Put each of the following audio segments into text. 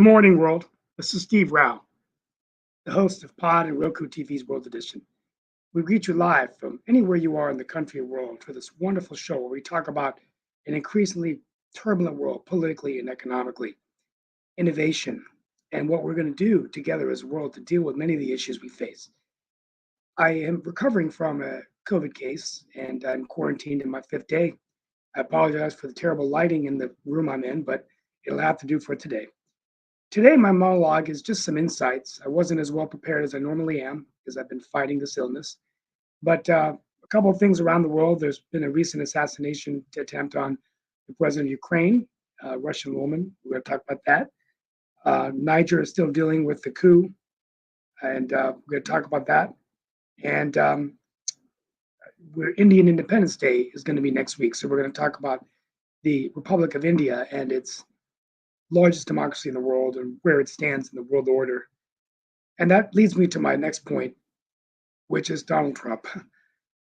Good morning, world. This is Steve Rao, the host of Pod and Roku TV's World Edition. We greet you live from anywhere you are in the country or world for this wonderful show where we talk about an increasingly turbulent world politically and economically, innovation, and what we're going to do together as a world to deal with many of the issues we face. I am recovering from a COVID case and I'm quarantined in my fifth day. I apologize for the terrible lighting in the room I'm in, but it'll have to do for today. Today, my monologue is just some insights. I wasn't as well prepared as I normally am because I've been fighting this illness. But a couple of things around the world. There's been a recent assassination attempt on the president of Ukraine, a Russian woman. We're going to talk about that. Niger is still dealing with the coup, and we're going to talk about that. And Indian Independence Day is going to be next week. So we're going to talk about the Republic of India and its largest democracy in the world and where it stands in the world order. And that leads me to my next point, which is Donald Trump,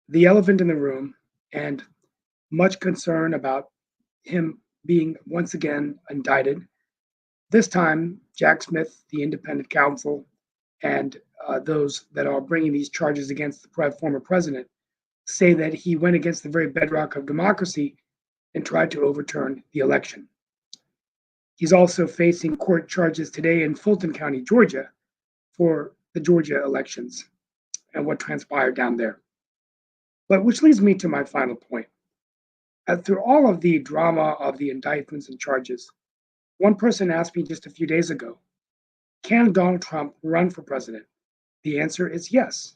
the elephant in the room, and much concern about him being once again indicted. This time, Jack Smith, the independent counsel, and those that are bringing these charges against the former president say that he went against the very bedrock of democracy and tried to overturn the election. He's also facing court charges today in Fulton County, Georgia, for the Georgia elections and what transpired down there. But which leads me to my final point. Through all of the drama of the indictments and charges, one person asked me just a few days ago, can Donald Trump run for president? The answer is yes.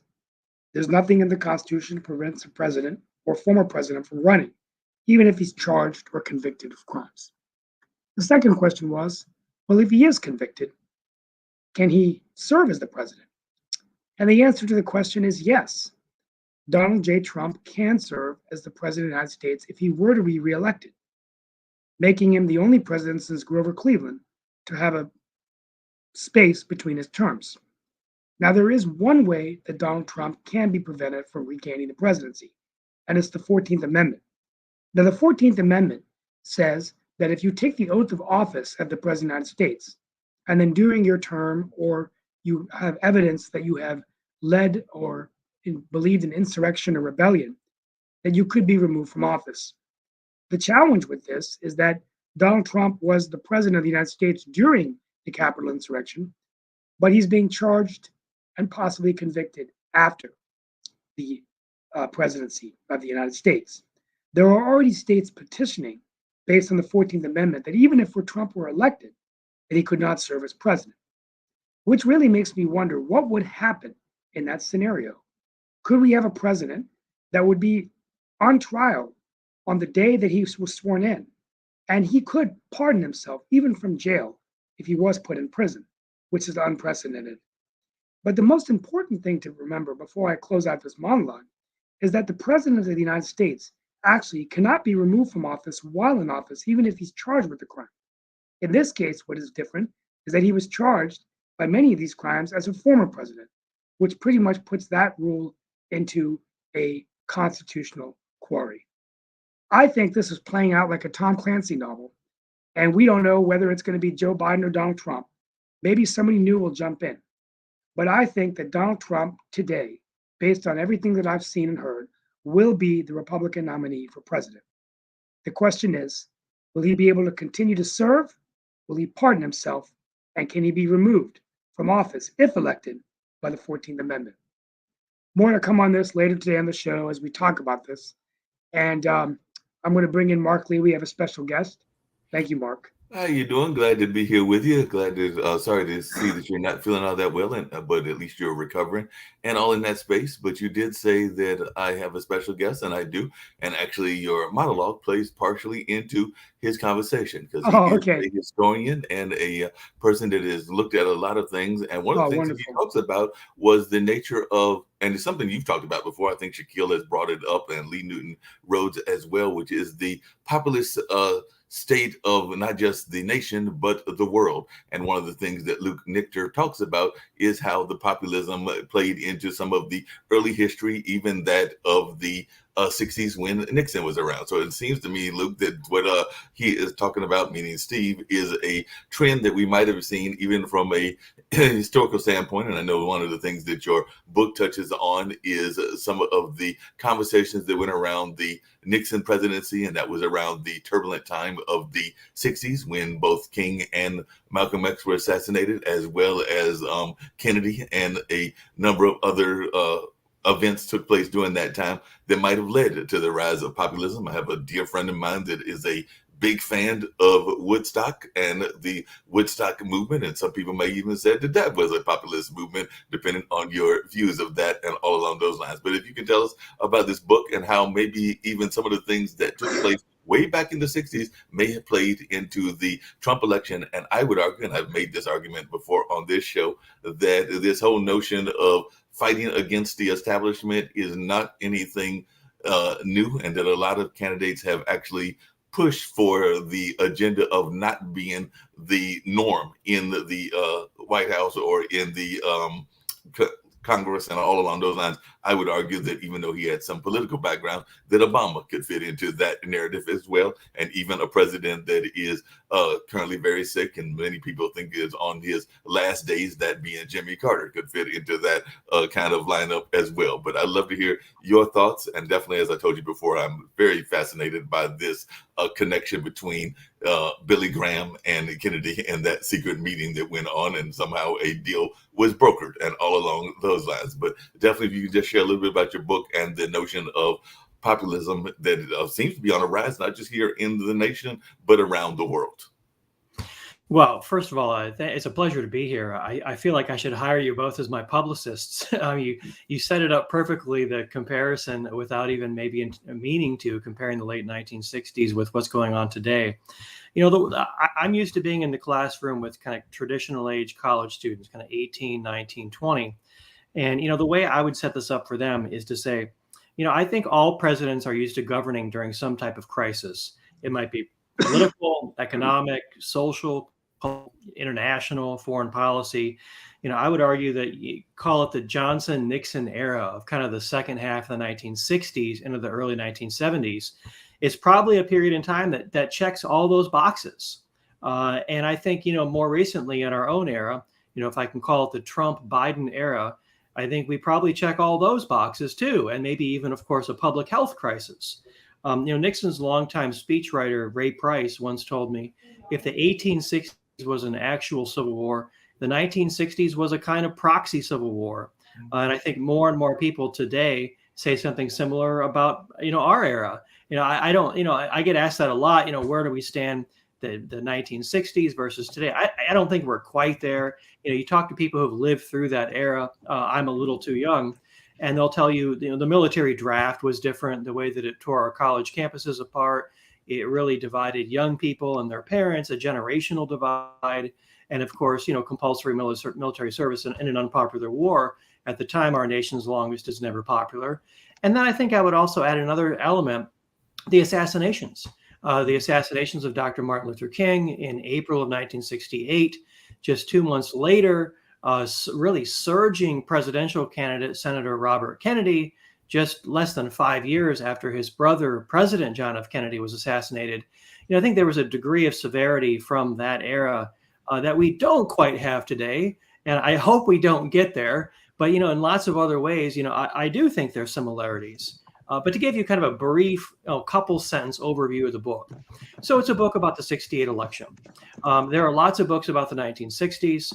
There's nothing in the Constitution that prevents a president or former president from running, even if he's charged or convicted of crimes. The second question was, well, if he is convicted, can he serve as the president? And the answer to the question is yes. Donald J. Trump can serve as the president of the United States if he were to be reelected, making him the only president since Grover Cleveland to have a space between his terms. Now, there is one way that Donald Trump can be prevented from regaining the presidency, and it's the 14th Amendment. Now, the 14th Amendment says that if you take the oath of office of the President of the United States, and then during your term, or you have evidence that you have led or believed in insurrection or rebellion, that you could be removed from office. The challenge with this is that Donald Trump was the President of the United States during the Capitol insurrection, but he's being charged and possibly convicted after the presidency of the United States. There are already states petitioning based on the 14th Amendment that even if Trump were elected, that he could not serve as president, which really makes me wonder what would happen in that scenario. Could we have a president that would be on trial on the day that he was sworn in, and he could pardon himself even from jail if he was put in prison, which is unprecedented. But the most important thing to remember before I close out this monologue is that the president of the United States actually cannot be removed from office while in office, even if he's charged with the crime. In this case, what is different is that he was charged by many of these crimes as a former president, which pretty much puts that rule into a constitutional query. I think this is playing out like a Tom Clancy novel, and we don't know whether it's going to be Joe Biden or Donald Trump. Maybe somebody new will jump in. But I think that Donald Trump today, based on everything that I've seen and heard, will be the Republican nominee for president. The question is, will he be able to continue to serve? Will he pardon himself? And can he be removed from office if elected by the 14th Amendment? More to come on this later today on the show as we talk about this. And I'm going to bring in Mark Lee. We have a special guest. Thank you, Mark. How you doing? Glad to be here with you. Glad to sorry to see that you're not feeling all that well, and but at least you're recovering and all in that space. But you did say that I have a special guest, and I do. And actually, your monologue plays partially into his conversation because he is Okay. a historian and a person that has looked at a lot of things. And one of the things that he Wonderful. talks about was the nature of, and it's something you've talked about before. I think Shaquille has brought it up, and Lee Newton Rhodes as well, which is the populist state of not just the nation, but the world. And one of the things that Luke Nichter talks about is how the populism played into some of the early history, even that of the '60s when Nixon was around. So it seems to me, Luke, that what he is talking about, meaning Steve, is a trend that we might have seen even from a historical standpoint. And I know one of the things that your book touches on is some of the conversations that went around the Nixon presidency, and that was around the turbulent time of the '60s when both King and Malcolm X were assassinated, as well as Kennedy and a number of other events took place during that time that might have led to the rise of populism. I have a dear friend of mine that is a big fan of Woodstock and the Woodstock movement. And some people may even say that that was a populist movement, depending on your views of that and all along those lines. But if you can tell us about this book and how maybe even some of the things that took place way back in the '60s may have played into the Trump election. And I would argue, and I've made this argument before on this show, that this whole notion of fighting against the establishment is not anything new, and that a lot of candidates have actually pushed for the agenda of not being the norm in the White House or in the Congress and all along those lines. I would argue that even though he had some political background, that Obama could fit into that narrative as well. And even a president that is currently very sick and many people think is on his last days, that being Jimmy Carter, could fit into that kind of lineup as well. But I'd love to hear your thoughts. And definitely, as I told you before, I'm very fascinated by this connection between Billy Graham and Kennedy and that secret meeting that went on, and somehow a deal was brokered and all along those lines. But definitely, if you could just share a little bit about your book and the notion of populism that seems to be on a rise, not just here in the nation, but around the world. Well, first of all, it's a pleasure to be here. I feel like I should hire you both as my publicists. You set it up perfectly, the comparison, without even maybe meaning to, comparing the late 1960s with what's going on today. I'm used to being in the classroom with kind of traditional age college students, kind of 18, 19, 20. And, the way I would set this up for them is to say, I think all presidents are used to governing during some type of crisis. It might be political, economic, social, international, foreign policy. I would argue that you call it the Johnson-Nixon era of kind of the second half of the 1960s into the early 1970s. It's probably a period in time that checks all those boxes. And I think, more recently in our own era, if I can call it the Trump-Biden era, I think we probably check all those boxes too, and maybe even, of course, a public health crisis. Nixon's longtime speechwriter, Ray Price, once told me, if the 1860s was an actual civil war, the 1960s was a kind of proxy civil war. And I think more and more people today say something similar about, our era. I get asked that a lot, where do we stand the 1960s versus today? I don't think we're quite there. You talk to people who've lived through that era. I'm a little too young. And they'll tell you, the military draft was different, the way that it tore our college campuses apart. It really divided young people and their parents, a generational divide. And of course, compulsory military service in an unpopular war at the time, our nation's longest, is never popular. And then I think I would also add another element, the assassinations. The assassinations of Dr. Martin Luther King in April of 1968. Just 2 months later, really surging presidential candidate, Senator Robert Kennedy, just less than 5 years after his brother, President John F. Kennedy, was assassinated. I think there was a degree of severity from that era that we don't quite have today. And I hope we don't get there. But, in lots of other ways, I do think there's similarities. But to give you kind of a brief, couple sentence overview of the book. So it's a book about the '68 election. There are lots of books about the 1960s.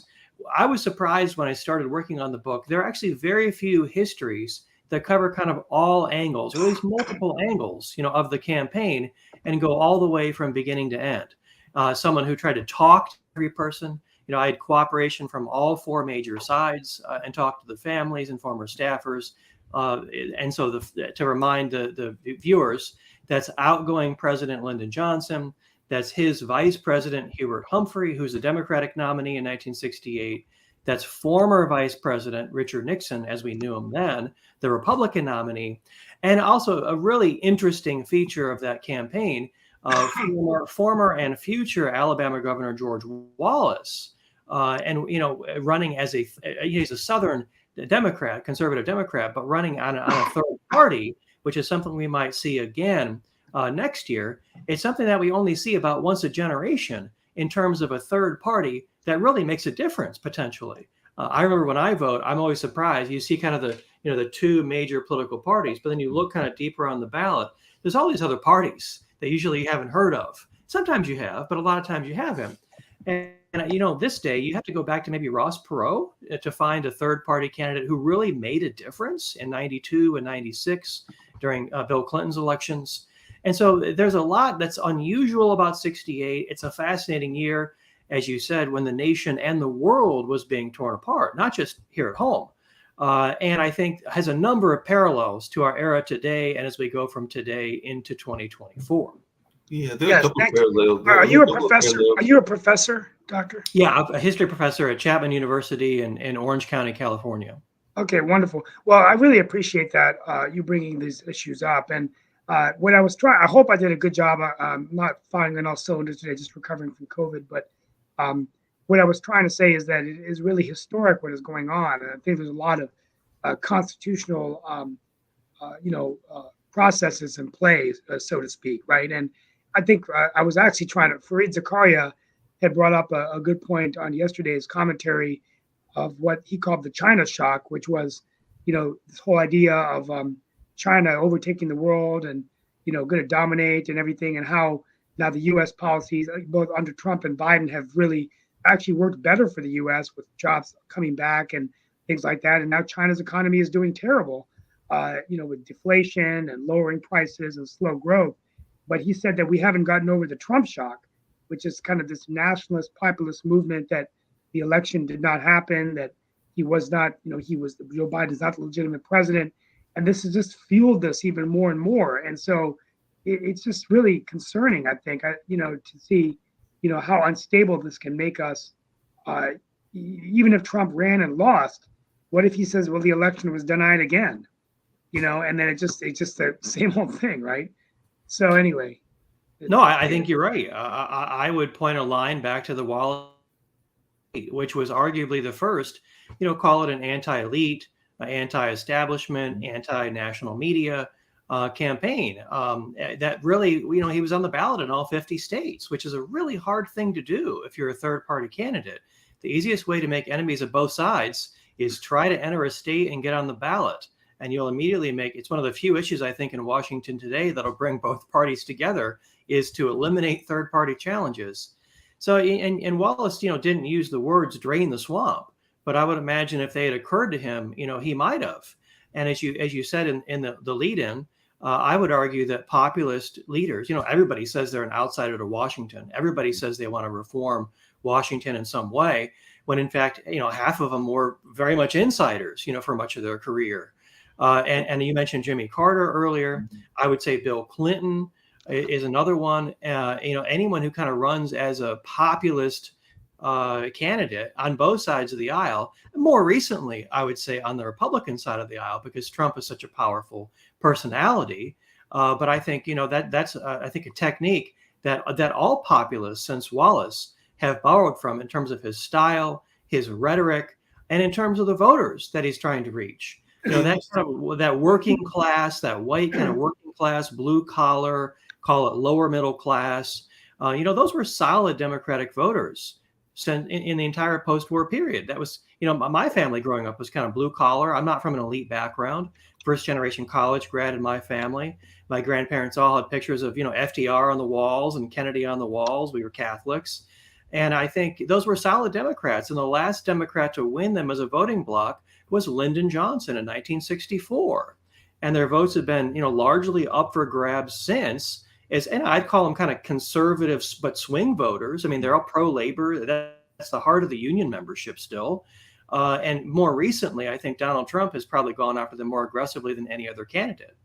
I was surprised when I started working on the book. There are actually very few histories that cover kind of all angles, or at least multiple angles, of the campaign, and go all the way from beginning to end. Someone who tried to talk to every person. I had cooperation from all four major sides and talked to the families and former staffers. And so to remind the viewers, that's outgoing President Lyndon Johnson. That's his vice president, Hubert Humphrey, who's a Democratic nominee in 1968. That's former Vice President Richard Nixon, as we knew him then, the Republican nominee. And also a really interesting feature of that campaign, former and future Alabama Governor George Wallace, running as he's a Southern Democrat, conservative Democrat, but running on a third party which is something we might see again next year. It's something that we only see about once a generation in terms of a third party that really makes a difference potentially. I remember when I vote, I'm always surprised. You see kind of the two major political parties, but then you look kind of deeper on the ballot. There's all these other parties that usually you haven't heard of. Sometimes you have, but a lot of times you haven't. And this day you have to go back to maybe Ross Perot to find a third party candidate who really made a difference in 92 and 96 during Bill Clinton's elections. And so there's a lot that's unusual about 68. It's a fascinating year, as you said, when the nation and the world was being torn apart, not just here at home. And I think has a number of parallels to our era today and as we go from today into 2024. Yeah, there's a couple parallels. Are you a professor? Are you a professor, doctor? Yeah, I'm a history professor at Chapman University in Orange County, California. Okay, wonderful. Well, I really appreciate that you bringing these issues up. And what I was trying, I hope I did a good job. I'm not firing on all cylinders today, just recovering from COVID. But what I was trying to say is that it is really historic what is going on. And I think there's a lot of constitutional, processes in play, so to speak, right? And I think I was actually Fareed Zakaria had brought up a good point on yesterday's commentary of what he called the China shock, which was, this whole idea of China overtaking the world and, going to dominate and everything, and how now the U.S. policies, both under Trump and Biden, have really actually worked better for the U.S. with jobs coming back and things like that. And now China's economy is doing terrible, with deflation and lowering prices and slow growth. But he said that we haven't gotten over the Trump shock, which is kind of this nationalist populist movement that the election did not happen, that he was not, Joe Biden is not the legitimate president. And this has just fueled this even more and more. And so it's just really concerning, I think, to see, how unstable this can make us. Even if Trump ran and lost, what if he says, well, the election was denied again, and then it's just the same old thing, right? So anyway. No, I think you're right. I would point a line back to the Wallace, which was arguably the first, call it an anti-elite, anti-establishment, anti-national media campaign that really, he was on the ballot in all 50 states, which is a really hard thing to do if you're a third-party candidate. The easiest way to make enemies of both sides is try to enter a state and get on the ballot. And you'll immediately it's one of the few issues, I think, in Washington today that'll bring both parties together is to eliminate third-party challenges. So, and Wallace, didn't use the words drain the swamp, but I would imagine if they had occurred to him, he might have. And as you said in the lead-in, I would argue that populist leaders, everybody says they're an outsider to Washington. Everybody says they want to reform Washington in some way, when in fact, half of them were very much insiders, for much of their career. And you mentioned Jimmy Carter earlier. I would say Bill Clinton is another one. Anyone who kind of runs as a populist candidate on both sides of the aisle. More recently, I would say on the Republican side of the aisle, because Trump is such a powerful personality. But I think that's I think a technique that all populists since Wallace have borrowed from in terms of his style, his rhetoric, and in terms of the voters that he's trying to reach. That kind of, that working class, that white kind of working class, blue collar, call it lower middle class. Those were solid Democratic voters in the entire post-war period. That was, my family growing up was kind of blue collar. I'm not from an elite background. First generation college grad in my family. My grandparents all had pictures of, FDR on the walls and Kennedy on the walls. We were Catholics. And I think those were solid Democrats. And the last Democrat to win them as a voting bloc was Lyndon Johnson in 1964. And their votes have been, largely up for grabs since. And I'd call them kind of conservative, but swing voters. I mean, they're all pro-labor. That's the heart of the union membership still. And more recently, I think Donald Trump has probably gone after them more aggressively than any other candidate.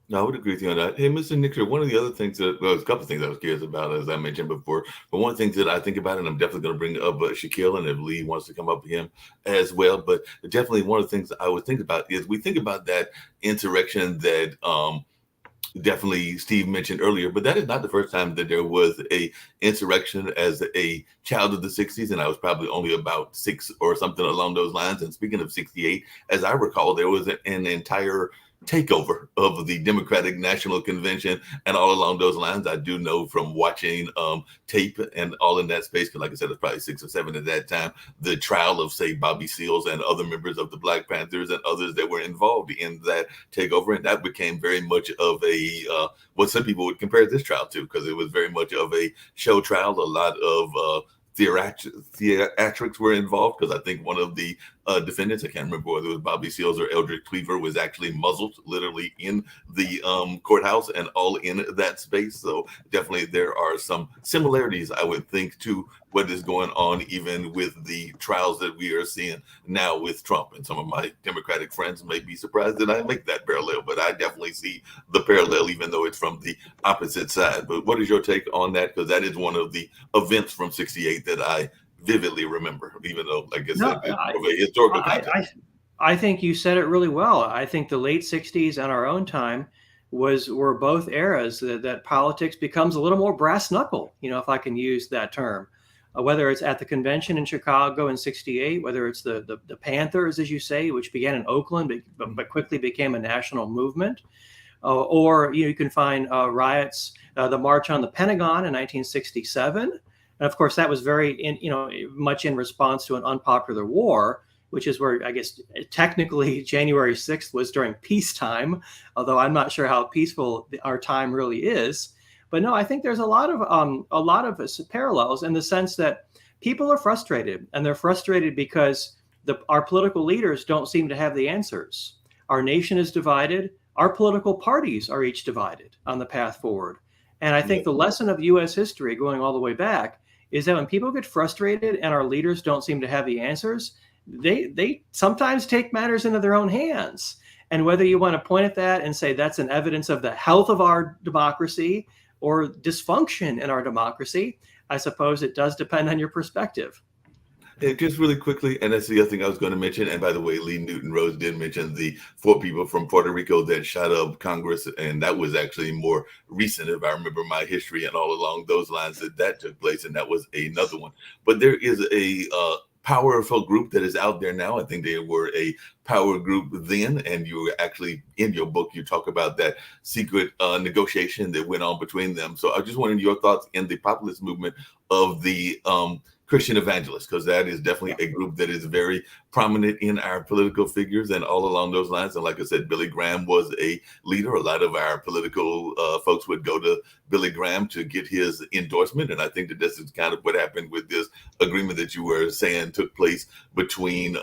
No, I would agree with you on that. Hey, Mr. Nixon, one of the other things there's a couple of things I was curious about, as I mentioned before, but one of the things that I think about, and I'm definitely going to bring up Shaquille, and if Lee wants to come up with him as well, but definitely one of the things I would think about is we think about that insurrection that definitely Steve mentioned earlier, but that is not the first time that there was a insurrection as a child of the 60s, and I was probably only about 6 or something along those lines. And speaking of 68, as I recall, there was an entire takeover of the Democratic National Convention and all along those lines. I do know from watching tape and all in that space, because like I said, it's probably 6 or 7 at that time, the trial of, say, Bobby Seals and other members of the Black Panthers and others that were involved in that takeover. And that became very much of a, what some people would compare this trial to, because it was very much of a show trial. A lot of theatrics were involved, because I think one of the defendants, I can't remember whether it was Bobby Seals or Eldridge Cleaver, was actually muzzled literally in the courthouse and all in that space. So definitely there are some similarities, I would think, to what is going on even with the trials that we are seeing now with Trump. And some of my Democratic friends may be surprised that I make that parallel, but I definitely see the parallel, even though it's from the opposite side. But what is your take on that? Because that is one of the events from '68 that I vividly remember, even though, like I said, it's of a historical context. I think you said it really well. I think the late '60s and our own time were both eras that politics becomes a little more brass knuckle, if I can use that term. Whether it's at the convention in Chicago in '68, whether it's the Panthers, as you say, which began in Oakland but quickly became a national movement, or you can find riots, the March on the Pentagon in 1967, and of course that was very much in response to an unpopular war, which is where I guess technically January 6th was during peacetime, although I'm not sure how peaceful our time really is. But no, I think there's a lot of parallels in the sense that people are frustrated, and they're frustrated because our political leaders don't seem to have the answers. Our nation is divided. Our political parties are each divided on the path forward. And I think the lesson of U.S. history going all the way back is that when people get frustrated and our leaders don't seem to have the answers, they sometimes take matters into their own hands. And whether you want to point at that and say that's an evidence of the health of our democracy or dysfunction in our democracy, I suppose it does depend on your perspective. Just really quickly, and that's the other thing I was going to mention. And by the way, Lee Newton Rose did mention the 4 people from Puerto Rico that shot up Congress, and that was actually more recent, if I remember my history, and all along those lines that took place, and that was another one. But there is a powerful group that is out there now. I think they were a power group then, and you were actually, in your book, you talk about that secret negotiation that went on between them. So I just wanted your thoughts in the populist movement of the Christian evangelists, because that is definitely a group that is very prominent in our political figures and all along those lines. And like I said, Billy Graham was a leader. A lot of our political folks would go to Billy Graham to get his endorsement. And I think that this is kind of what happened with this agreement that you were saying took place between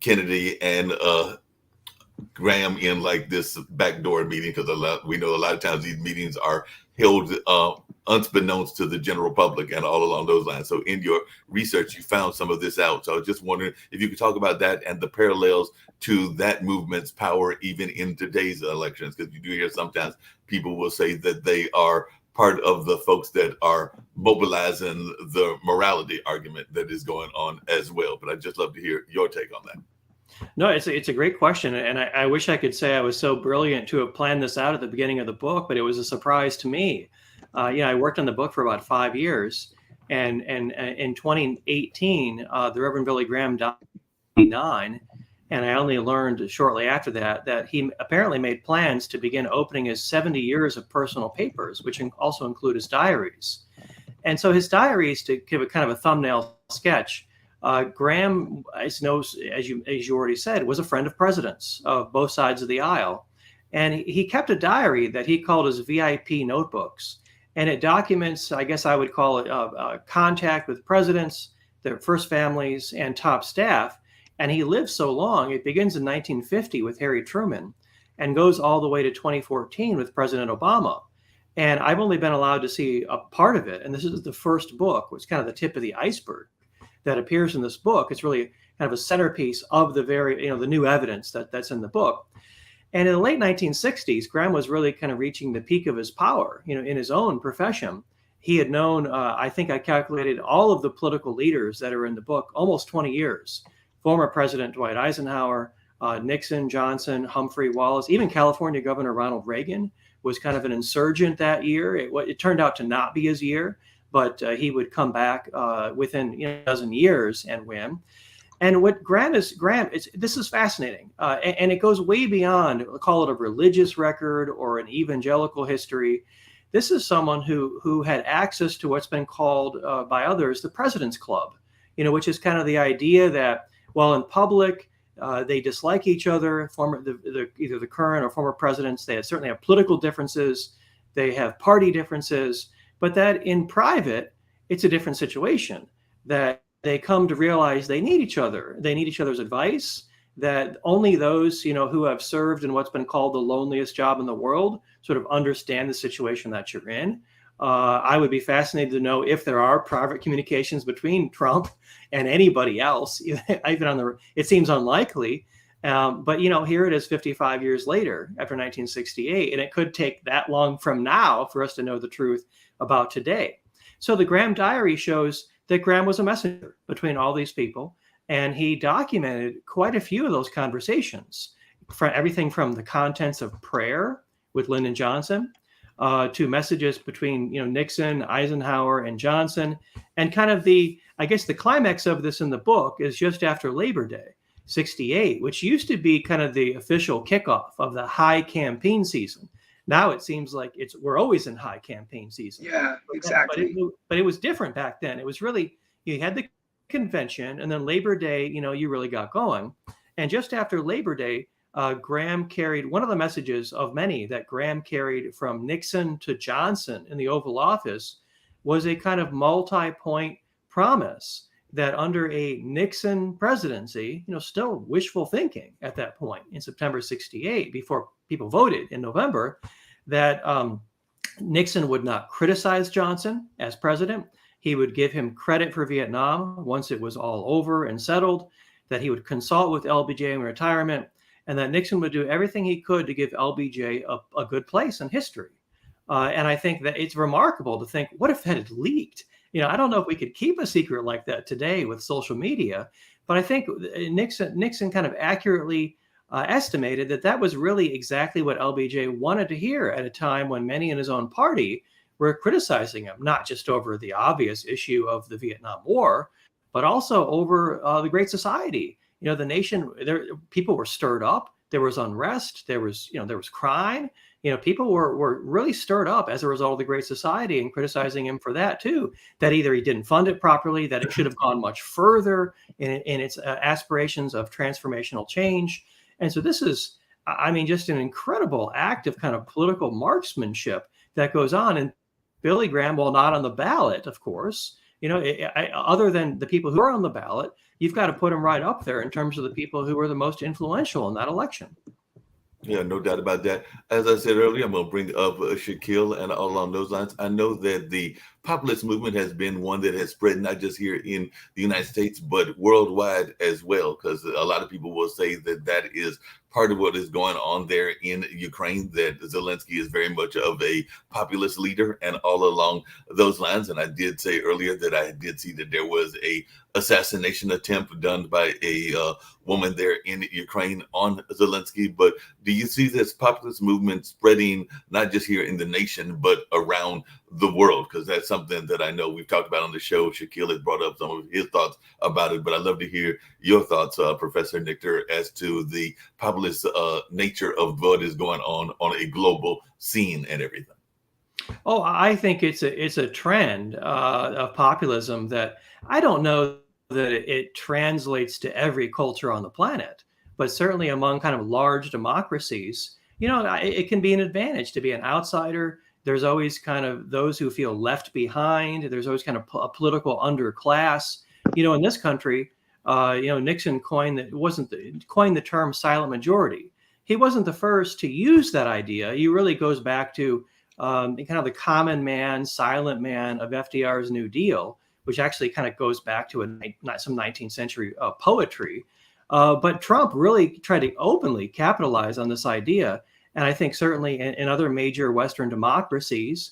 Kennedy and Graham in like this backdoor meeting, because we know a lot of times these meetings are held unbeknownst to the general public and all along those lines. So in your research, you found some of this out. So I was just wondering if you could talk about that and the parallels to that movement's power even in today's elections, because you do hear sometimes people will say that they are part of the folks that are mobilizing the morality argument that is going on as well. But I'd just love to hear your take on that. No, it's a great question. And I wish I could say I was so brilliant to have planned this out at the beginning of the book, but it was a surprise to me. I worked on the book for about 5 years. And in 2018, the Reverend Billy Graham died at 89. And I only learned shortly after that he apparently made plans to begin opening his 70 years of personal papers, which also include his diaries. And so his diaries, to give a kind of a thumbnail sketch, Graham, as you already said, was a friend of presidents of both sides of the aisle. And he kept a diary that he called his VIP notebooks. And it documents, I guess I would call it contact with presidents, their first families, and top staff. And he lived so long. It begins in 1950 with Harry Truman and goes all the way to 2014 with President Obama. And I've only been allowed to see a part of it. And this is the first book, which is kind of the tip of the iceberg that appears in this book. It's really kind of a centerpiece of the the new evidence that's in the book. And in the late 1960s, Graham was really kind of reaching the peak of his power, in his own profession. He had known, I think I calculated, all of the political leaders that are in the book, almost 20 years. Former President Dwight Eisenhower, Nixon, Johnson, Humphrey, Wallace, even California Governor Ronald Reagan was kind of an insurgent that year. It turned out to not be his year, but he would come back within a dozen years and win. And what this is fascinating, and it goes way beyond, call it a religious record or an evangelical history. This is someone who had access to what's been called by others the President's Club, which is kind of the idea that while in public they dislike each other, either the current or former presidents, they certainly have political differences, they have party differences, but that in private, it's a different situation, that they come to realize they need each other. They need each other's advice, that only those, who have served in what's been called the loneliest job in the world sort of understand the situation that you're in. I would be fascinated to know if there are private communications between Trump and anybody else. Even it seems unlikely. But here it is 55 years later, after 1968, and it could take that long from now for us to know the truth about today. So the Graham diary shows that Graham was a messenger between all these people, and he documented quite a few of those conversations, everything from the contents of prayer with Lyndon Johnson to messages between Nixon, Eisenhower, and Johnson. And kind of the climax of this in the book is just after Labor Day, 68, which used to be kind of the official kickoff of the high campaign season. Now it seems like we're always in high campaign season. Yeah, exactly. But it was different back then. It was really, you had the convention, and then Labor Day, you really got going. And just after Labor Day, Graham carried one of the messages of many that Graham carried from Nixon to Johnson in the Oval Office was a kind of multi-point promise that under a Nixon presidency, still wishful thinking at that point in September 68, before people voted in November, that Nixon would not criticize Johnson as president. He would give him credit for Vietnam once it was all over and settled, that he would consult with LBJ in retirement, and that Nixon would do everything he could to give LBJ a good place in history. And I think that it's remarkable to think, what if that had leaked? I don't know if we could keep a secret like that today with social media, but I think Nixon kind of accurately estimated that was really exactly what LBJ wanted to hear at a time when many in his own party were criticizing him, not just over the obvious issue of the Vietnam War, but also over the Great Society. The nation, people were stirred up. There was unrest. There was crime. People were really stirred up as a result of the Great Society, and criticizing him for that too, that either he didn't fund it properly, that it should have gone much further in its aspirations of transformational change. And so this is, just an incredible act of kind of political marksmanship that goes on. And Billy Graham, while not on the ballot, of course, other than the people who are on the ballot, you've got to put him right up there in terms of the people who were the most influential in that election. Yeah, no doubt about that. As I said earlier, I'm going to bring up Shaquille, and all along those lines, I know that the populist movement has been one that has spread not just here in the United States, but worldwide as well, because a lot of people will say that is part of what is going on there in Ukraine, that Zelensky is very much of a populist leader, and all along those lines. And I did say earlier that I did see that there was a assassination attempt done by a woman there in Ukraine on Zelensky. But do you see this populist movement spreading not just here in the nation, but around the world? Because that's something that I know we've talked about on the show. Shaquille has brought up some of his thoughts about it, but I'd love to hear your thoughts, Professor Nichter, as to the populist nature of what is going on a global scene and everything. Oh, I think it's a trend of populism that I don't know that it translates to every culture on the planet, but certainly among kind of large democracies, it can be an advantage to be an outsider. There's always kind of those who feel left behind. There's always kind of a political underclass. In this country, Nixon coined the term silent majority. He wasn't the first to use that idea. He really goes back to kind of the common man, silent man of FDR's New Deal, which actually kind of goes back to some 19th century poetry. But Trump really tried to openly capitalize on this idea. And I think certainly in other major Western democracies,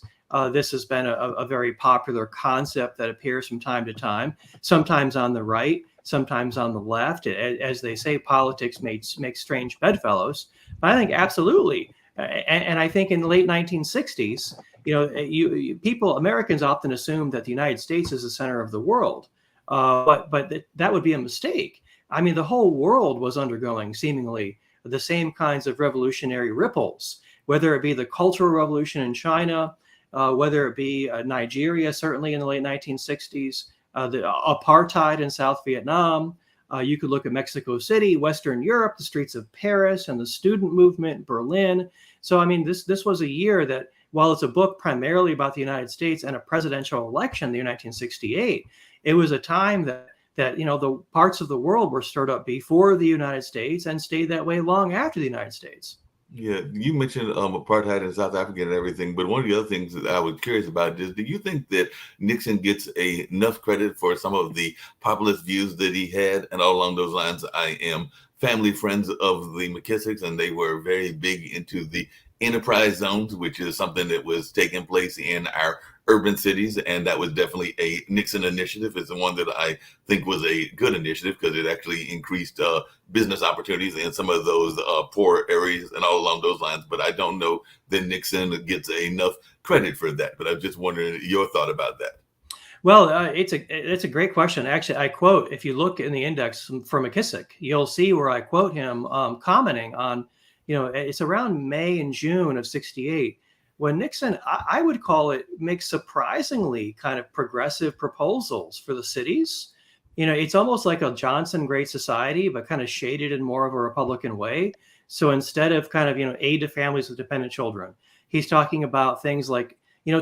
this has been a very popular concept that appears from time to time, sometimes on the right, sometimes on the left. As they say, politics makes strange bedfellows. But I think absolutely. And I think in the late 1960s, Americans often assume that the United States is the center of the world, but that would be a mistake. I mean, the whole world was undergoing seemingly the same kinds of revolutionary ripples, whether it be the Cultural Revolution in China, whether it be Nigeria, certainly in the late 1960s, the apartheid in South Vietnam. You could look at Mexico City, Western Europe, the streets of Paris, and the student movement, Berlin. So, I mean, this was a year that, while it's a book primarily about the United States and a presidential election, the year 1968, it was a time that the parts of the world were stirred up before the United States and stayed that way long after the United States. Yeah, you mentioned apartheid in South Africa and everything, but one of the other things that I was curious about is, do you think that Nixon gets enough credit for some of the populist views that he had? And all along those lines, I am family friends of the McKissicks, and they were very big into the enterprise zones, which is something that was taking place in our urban cities, and that was definitely a Nixon initiative. It's the one that I think was a good initiative because it actually increased business opportunities in some of those poor areas and all along those lines. But I don't know that Nixon gets enough credit for that. But I'm just wondering your thought about that. Well, it's a great question. Actually, I quote, if you look in the index for McKissick, you'll see where I quote him commenting on, it's around May and June of '68. When Nixon, I would call it, makes surprisingly kind of progressive proposals for the cities. It's almost like a Johnson Great Society, but kind of shaded in more of a Republican way. So instead of kind of, aid to families with dependent children, he's talking about things like,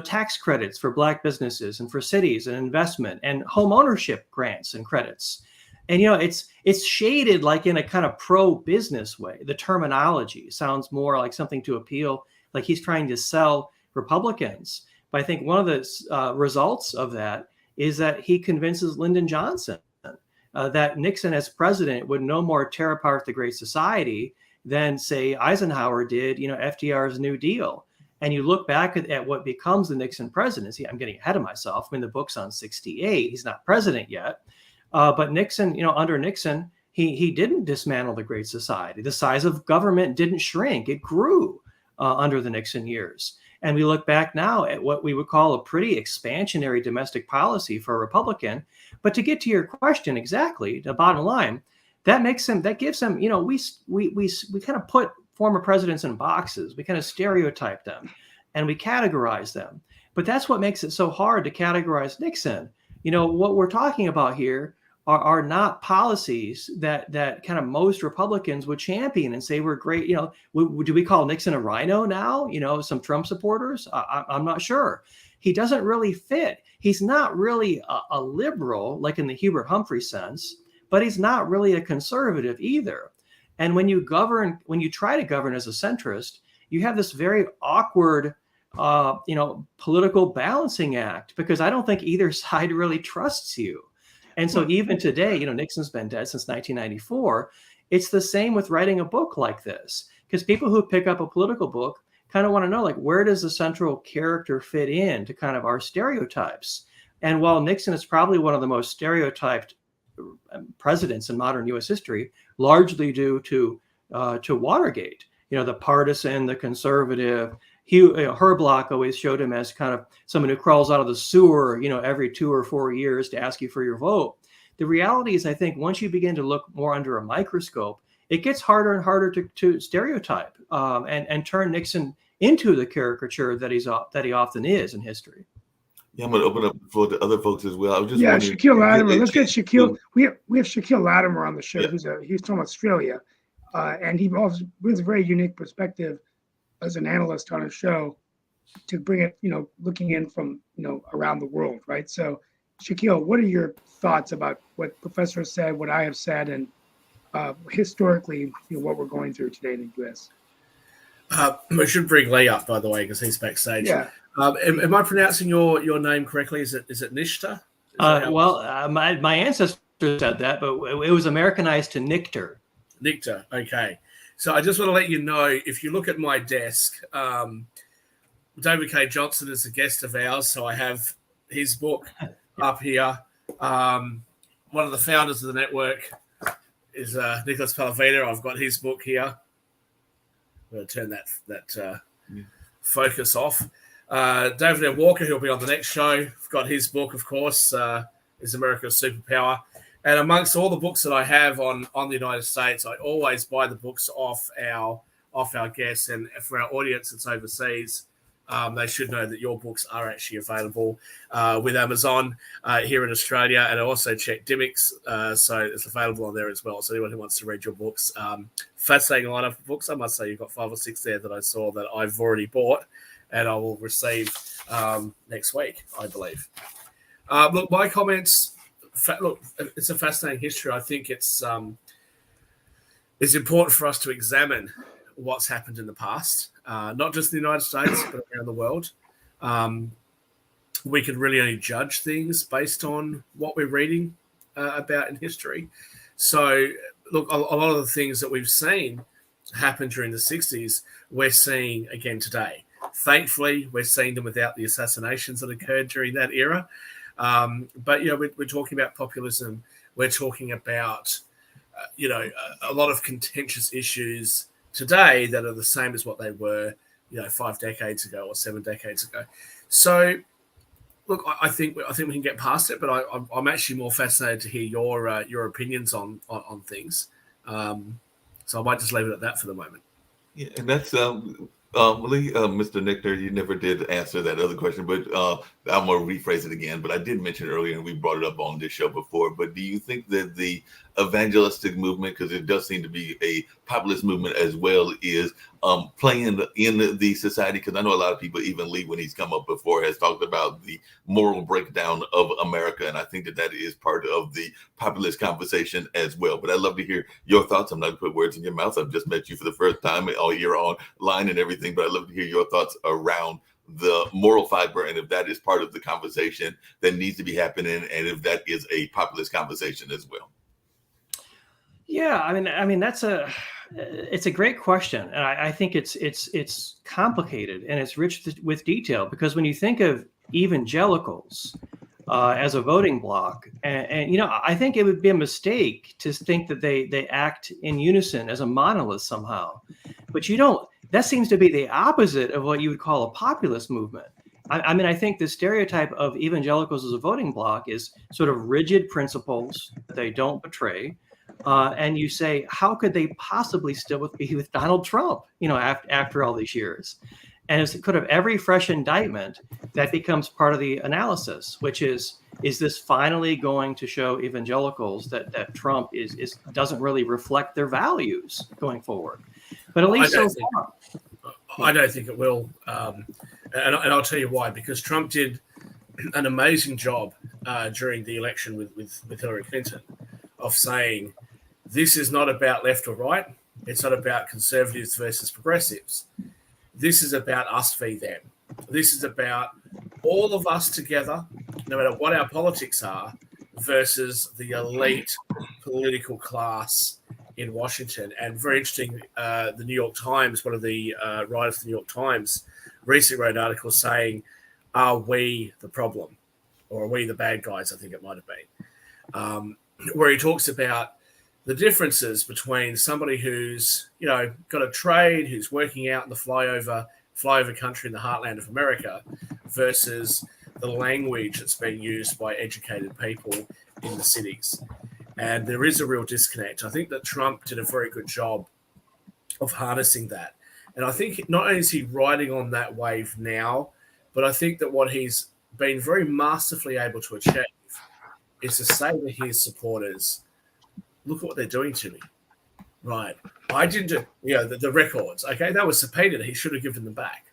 tax credits for Black businesses and for cities and investment and home ownership grants and credits. And, it's shaded like in a kind of pro-business way. The terminology sounds more like something to appeal, like he's trying to sell Republicans. But I think one of the results of that is that he convinces Lyndon Johnson that Nixon as president would no more tear apart the Great Society than, say, Eisenhower did, FDR's New Deal. And you look back at what becomes the Nixon presidency. I'm getting ahead of myself. I mean, the book's on '68. He's not president yet. But Nixon, under Nixon, he didn't dismantle the Great Society. The size of government didn't shrink. It grew under the Nixon years. And we look back now at what we would call a pretty expansionary domestic policy for a Republican. But to get to your question exactly, the bottom line, that gives him, we kind of put former presidents in boxes. We kind of stereotype them and we categorize them. But that's what makes it so hard to categorize Nixon. What we're talking about here are not policies that kind of most Republicans would champion and say we're great. Do we call Nixon a rhino now? Some Trump supporters? I'm not sure. He doesn't really fit. He's not really a liberal, like in the Hubert Humphrey sense, but he's not really a conservative either. And when you try to govern as a centrist, you have this very awkward, political balancing act, because I don't think either side really trusts you. And so even today, Nixon's been dead since 1994. It's the same with writing a book like this, because people who pick up a political book kind of want to know, like, where does the central character fit in to kind of our stereotypes? And while Nixon is probably one of the most stereotyped presidents in modern U.S. history, largely due to Watergate, the partisan, the conservative. Herb Block always showed him as kind of someone who crawls out of the sewer, every 2 or 4 years to ask you for your vote. The reality is, I think once you begin to look more under a microscope, it gets harder and harder to stereotype and turn Nixon into the caricature that he often is in history. Yeah, I'm going to open up for the other folks as well. I was just Shaquille Latimer. Let's get Shaquille. We have Shaquille Latimer on the show. Yeah. He's from Australia, and he also brings a very unique perspective as an analyst on a show to bring it, looking in from, around the world, right? So, Shaquille, what are your thoughts about what Professor said, what I have said, and historically, what we're going through today in the U.S.? We should bring Lee up, by the way, because he's backstage. Yeah. Am I pronouncing your name correctly? Is it Nishta? My ancestors said that, but it was Americanized to Nictor. Nictor, okay. So I just want to let you know, if you look at my desk, David Cay Johnston is a guest of ours, so I have his book up here. One of the founders of the network is Nicholas Palavina. I've got his book here. I'm going to turn that focus off. David M. Walker, who'll be on the next show, I've got his book, of course, Is America a Superpower? And amongst all the books that I have on the United States, I always buy the books off our guests. And for our audience that's overseas, they should know that your books are actually available with Amazon here in Australia. And I also checked Dymocks, so it's available on there as well. So anyone who wants to read your books, fascinating lineup of books. I must say you've got 5 or 6 there that I saw that I've already bought and I will receive next week, I believe. Look, my comments, look, it's a fascinating history. I think it's important for us to examine what's happened in the past, not just in the United States, but around the world. We can really only judge things based on what we're reading about in history. So, look, a lot of the things that we've seen happen during the 60s, we're seeing again today. Thankfully, we're seeing them without the assassinations that occurred during that era. But, we're talking about populism. We're talking about, a lot of contentious issues today that are the same as what they were, 5 decades ago or 7 decades ago. So, look, I think we can get past it, but I'm actually more fascinated to hear your opinions on things. So I might just leave it at that for the moment. Yeah, and that's Lee, Mr. Nichter, you never did answer that other question, but I'm going to rephrase it again. But I did mention earlier, and we brought it up on this show before, but do you think that the evangelistic movement, because it does seem to be a populist movement as well, is playing in the society? Because I know a lot of people, even Lee, when he's come up before, has talked about the moral breakdown of America, and I think that is part of the populist conversation as well. But I'd love to hear your thoughts. I'm not going to put words in your mouth. I've just met you for the first time all year online and everything, but I'd love to hear your thoughts around the moral fiber, and if that is part of the conversation that needs to be happening, and if that is a populist conversation as well. Yeah, I mean it's a great question, and I think it's complicated and it's rich with detail, because when you think of evangelicals as a voting bloc, and I think it would be a mistake to think that they act in unison as a monolith somehow, but that seems to be the opposite of what you would call a populist movement. I mean, I think the stereotype of evangelicals as a voting bloc is sort of rigid principles that they don't betray. And you say, how could they possibly still be with Donald Trump, after all these years? And it's kind of every fresh indictment that becomes part of the analysis, which is this finally going to show evangelicals that Trump doesn't really reflect their values going forward? But at least so far. I don't think it will. And I'll tell you why, because Trump did an amazing job during the election with Hillary Clinton of saying, this is not about left or right. It's not about conservatives versus progressives. This is about us v. them. This is about all of us together, no matter what our politics are, versus the elite political class in Washington. And very interesting, the New York Times, one of the writers of the New York Times, recently wrote an article saying, are we the problem? Or are we the bad guys, I think it might have been. Where he talks about the differences between somebody who's, got a trade, who's working out in the flyover country in the heartland of America, versus the language that's being used by educated people in the cities. And there is a real disconnect. I think that Trump did a very good job of harnessing that. And I think not only is he riding on that wave now, but I think that what he's been very masterfully able to achieve is to say to his supporters, look at what they're doing to me. Right. I didn't do, the records. Okay. That was subpoenaed. He should have given them back.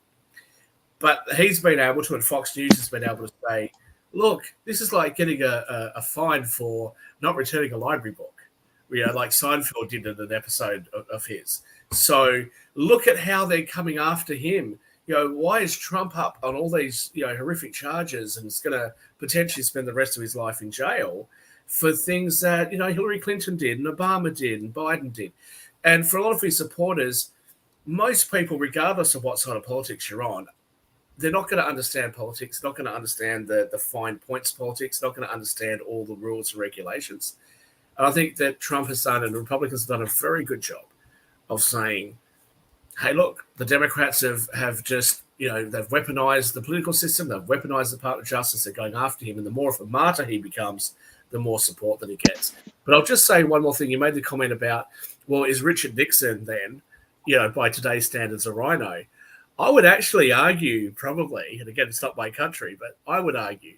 But he's been able to, and Fox News has been able to say, look, this is like getting a fine for not returning a library book, like Seinfeld did in an episode of his. So look at how they're coming after him. Why is Trump up on all these, horrific charges and is going to potentially spend the rest of his life in jail for things that, Hillary Clinton did and Obama did and Biden did? And for a lot of his supporters, most people, regardless of what side of politics you're on, they're not going to understand politics. They're not going to understand the fine points politics. They're not going to understand all the rules and regulations. And I think that Trump has done, and the Republicans have done a very good job of saying, hey, look, the Democrats have just, they've weaponized the political system. They've weaponized the Department of Justice. They're going after him. And the more of a martyr he becomes, the more support that he gets. But I'll just say one more thing. You made the comment about, well, is Richard Nixon then, by today's standards, a rhino? I would actually argue probably, and again, it's not my country, but I would argue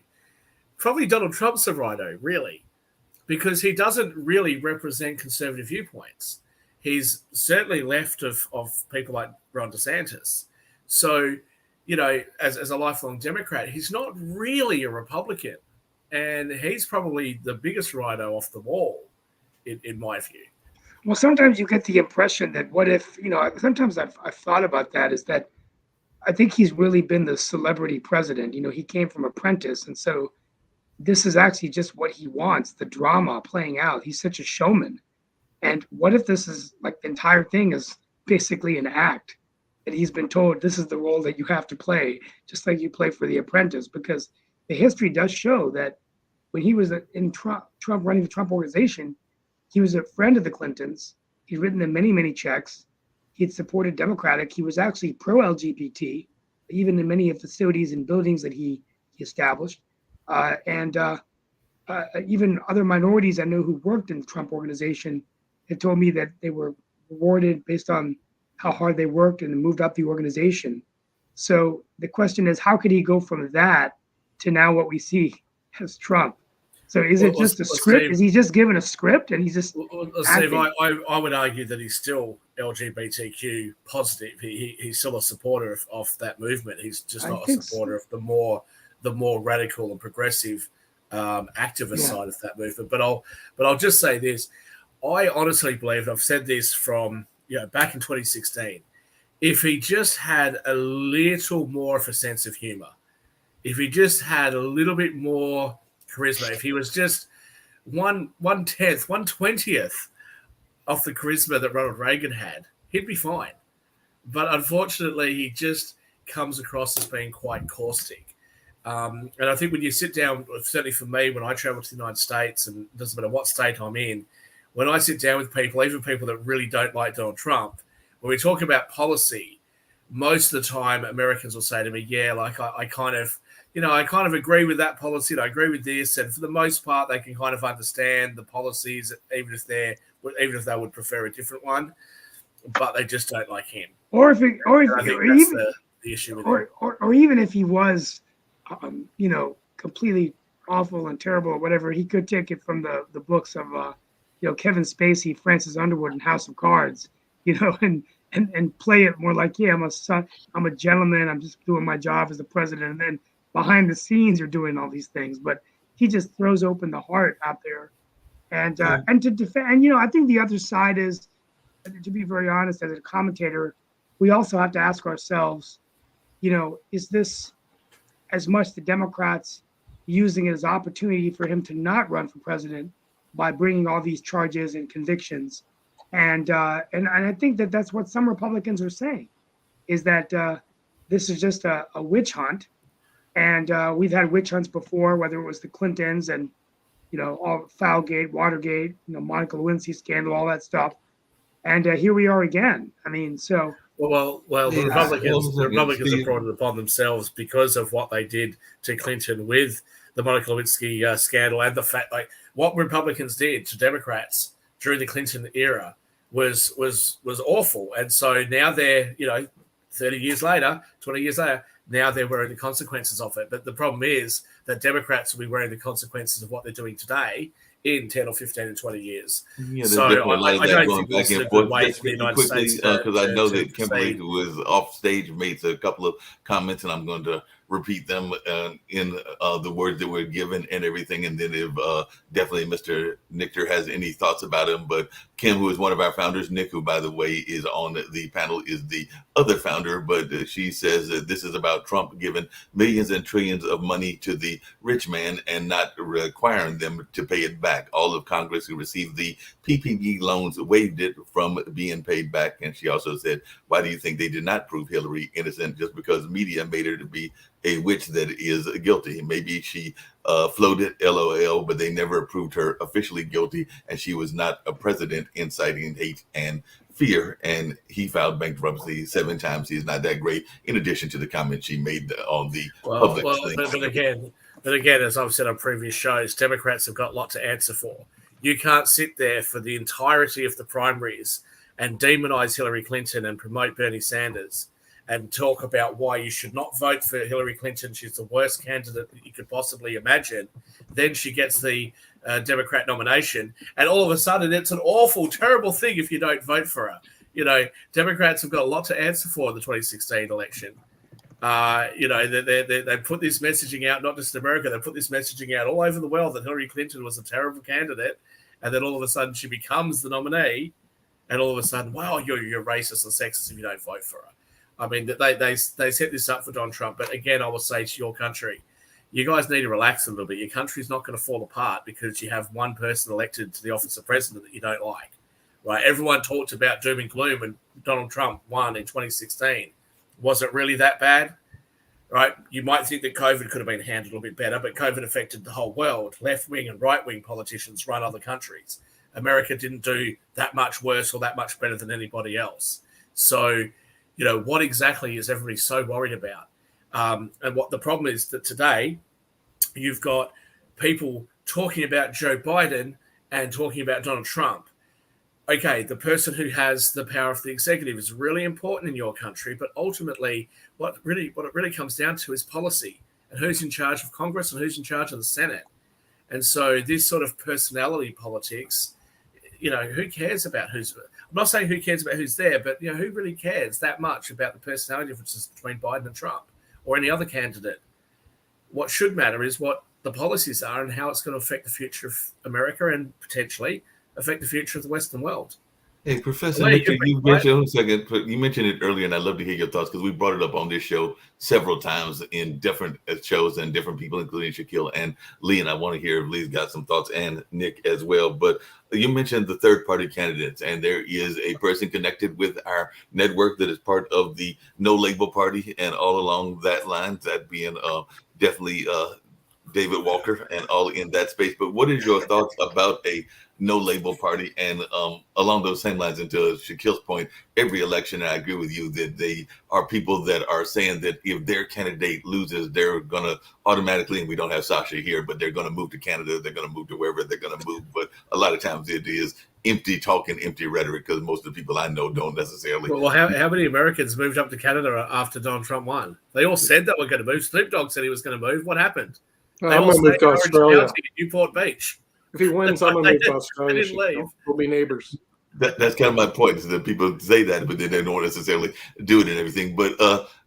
probably Donald Trump's a rhino, really, because he doesn't really represent conservative viewpoints. He's certainly left of people like Ron DeSantis. So, as a lifelong Democrat, he's not really a Republican. And he's probably the biggest rhino off the wall, in my view. Well, sometimes you get the impression that what if, sometimes I've thought about that, is that I think he's really been the celebrity president. He came from Apprentice. And so this is actually just what he wants, the drama playing out. He's such a showman. And what if this is like the entire thing is basically an act that he's been told this is the role that you have to play, just like you play for The Apprentice? Because the history does show that when he was in Trump running the Trump organization, he was a friend of the Clintons. He'd written them many, many checks. He'd supported Democratic. He was actually pro-LGBT, even in many of the facilities and buildings that he established. And even other minorities I know who worked in the Trump organization had told me that they were rewarded based on how hard they worked and moved up the organization. So the question is, how could he go from that to now what we see as Trump? So is it just a script? Steve, is he just given a script and he's just Steve, I would argue that he's still LGBTQ positive. He's still a supporter of that movement. He's just not a supporter of the more radical and progressive activist side of that movement. But I'll just say this. I honestly believe, and I've said this from back in 2016, if he just had a little more of a sense of humor, if he just had a little bit more charisma, if he was just 1/10, 1/20th of the charisma that Ronald Reagan had, he'd be fine. But unfortunately, he just comes across as being quite caustic. And I think when you sit down, certainly for me, when I travel to the United States, and it doesn't matter what state I'm in, when I sit down with people, even people that really don't like Donald Trump, when we talk about policy, most of the time Americans will say to me, I kind of agree with that policy, and I agree with this, and for the most part, they can kind of understand the policies, even if they would prefer a different one, but they just don't like him. Or even if he was, completely awful and terrible or whatever, he could take it from the books of, Kevin Spacey, Francis Underwood, and House of Cards, and play it more like, I'm a son, I'm a gentleman, I'm just doing my job as the president, and then behind the scenes you're doing all these things. But he just throws open the heart out there, and to defend. And I think the other side is, to be very honest, as a commentator, we also have to ask ourselves, is this as much the Democrats using it as opportunity for him to not run for president by bringing all these charges and convictions? And I think that's what some Republicans are saying, is that this is just a witch hunt. And we've had witch hunts before, whether it was the Clintons and, all Foulgate, Watergate, Monica Lewinsky scandal, all that stuff. And here we are again. I mean, so. Well, the Republicans have brought it upon themselves because of what they did to Clinton with the Monica Lewinsky scandal, and the fact, what Republicans did to Democrats during the Clinton era was awful. And so now they're, 30 years later, 20 years later, now they're wearing the consequences of it. But the problem is that Democrats will be wearing the consequences of what they're doing today in 10 or 15 and 20 years. Yeah, so I don't think this is a good way for the United States. Because I know that Kimberly, who was off stage, made a couple of comments, and I'm going to repeat them in the words that were given and everything. And then if definitely Mr. Nichter has any thoughts about him. But Kim, who is one of our founders, Nick, who, by the way, is on the panel, is the other founder. But she says that this is about Trump giving millions and trillions of money to the rich man and not requiring them to pay it back. All of Congress who received the PPP loans waived it from being paid back. And she also said, why do you think they did not prove Hillary innocent just because media made her to be a witch that is guilty? Maybe she floated LOL, but they never proved her officially guilty, and she was not a president inciting hate and fear. And he filed bankruptcy 7 times. He's not that great, in addition to the comments she made on the public thing. But again, But again, as I've said on previous shows, Democrats have got a lot to answer for. You can't sit there for the entirety of the primaries and demonize Hillary Clinton and promote Bernie Sanders and talk about why you should not vote for Hillary Clinton. She's the worst candidate that you could possibly imagine. Then she gets the Democrat nomination, and all of a sudden it's an awful, terrible thing if you don't vote for her. You know, Democrats have got a lot to answer for in the 2016 election. You know, they put this messaging out, not just in America, they put this messaging out all over the world that Hillary Clinton was a terrible candidate, and then all of a sudden she becomes the nominee, and all of a sudden, wow, you're racist and sexist if you don't vote for her. I mean, they set this up for Donald Trump, but again, I will say to your country, you guys need to relax a little bit. Your country's not going to fall apart because you have one person elected to the office of president that you don't like, right? Everyone talked about doom and gloom when Donald Trump won in 2016. Was it really that bad? Right? You might think that COVID could have been handled a little bit better, but COVID affected the whole world. Left-wing and right-wing politicians run other countries. America didn't do that much worse or that much better than anybody else. So, you know, what exactly is everybody so worried about? And what the problem is that today you've got people talking about Joe Biden and talking about Donald Trump. Okay, the person who has the power of the executive is really important in your country, but ultimately what it really comes down to is policy and who's in charge of Congress and who's in charge of the Senate. And so this sort of personality politics, you know, who cares about who's – I'm not saying who cares about who's there, but, you know, who really cares that much about the personality differences between Biden and Trump or any other candidate? What should matter is what the policies are and how it's going to affect the future of America and potentially affect the future of the Western world. Hey, Professor Nick, you mentioned it earlier, and I'd love to hear your thoughts because we brought it up on this show several times in different shows and different people, including Shaquille and Lee. And I want to hear if Lee's got some thoughts, and Nick as well. But you mentioned the third-party candidates, and there is a person connected with our network that is part of the No Label Party, and all along that line, that being definitely David Walker and all in that space. But what is your thoughts about a No Label Party? And along those same lines, and to Shaquille's point, every election, and I agree with you, that they are people that are saying that if their candidate loses, they're going to automatically, and we don't have Sasha here, but they're going to move to Canada, they're going to move to wherever they're going to move. But a lot of times it is empty talk and empty rhetoric because most of the people I know don't necessarily. Well, how many Americans moved up to Canada after Donald Trump won? They all said that we're going to move. Snoop Dogg said he was going to move. What happened? I'm going to move to Australia. Newport Beach. If he wins, I'm going to move to Australia. They didn't leave. We'll be neighbors. That's kind of my point, is that people say that, but then they don't necessarily do it and everything. But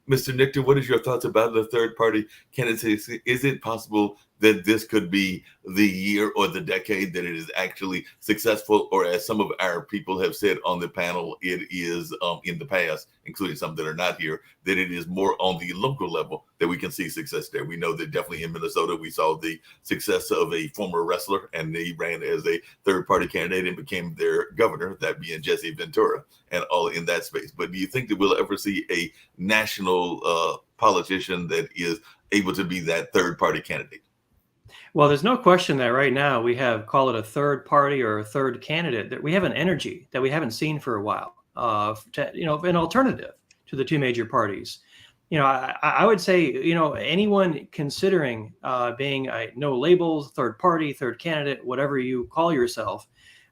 Mr. Nichter, what is your thoughts about the third-party candidates? Is it possible that this could be the year or the decade that it is actually successful? Or as some of our people have said on the panel, it is in the past, including some that are not here, that it is more on the local level that we can see success there. We know that definitely in Minnesota, we saw the success of a former wrestler, and he ran as a third-party candidate and became their governor, that being Jesse Ventura, and all in that space. But do you think that we'll ever see a national politician that is able to be that third-party candidate? Well, there's no question that right now we have, call it a third party or a third candidate, that we have an energy that we haven't seen for a while, an alternative to the two major parties. I would say, anyone considering being a no labels, third party, third candidate, whatever you call yourself,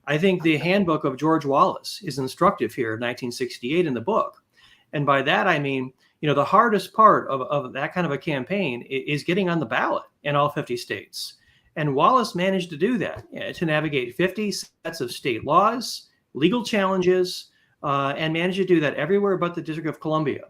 I think the handbook of George Wallace is instructive here, 1968 in the book. And by that, I mean, the hardest part of that kind of a campaign is getting on the ballot in all 50 states. And Wallace managed to do that, to navigate 50 sets of state laws, legal challenges, and managed to do that everywhere but the District of Columbia.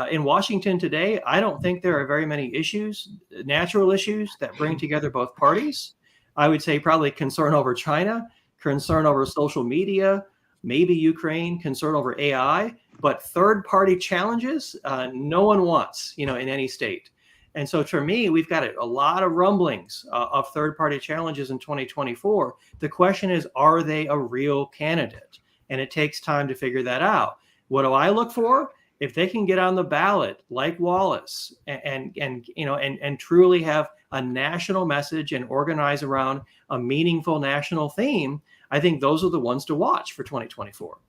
In Washington today, I don't think there are very many issues, natural issues, that bring together both parties. I would say probably concern over China, concern over social media, maybe Ukraine, concern over AI, but third-party challenges, no one wants, in any state. And so for me, we've got a lot of rumblings of third-party challenges in 2024. The question is, are they a real candidate? And it takes time to figure that out. What do I look for? If they can get on the ballot like Wallace and truly have a national message and organize around a meaningful national theme, I think those are the ones to watch for 2024.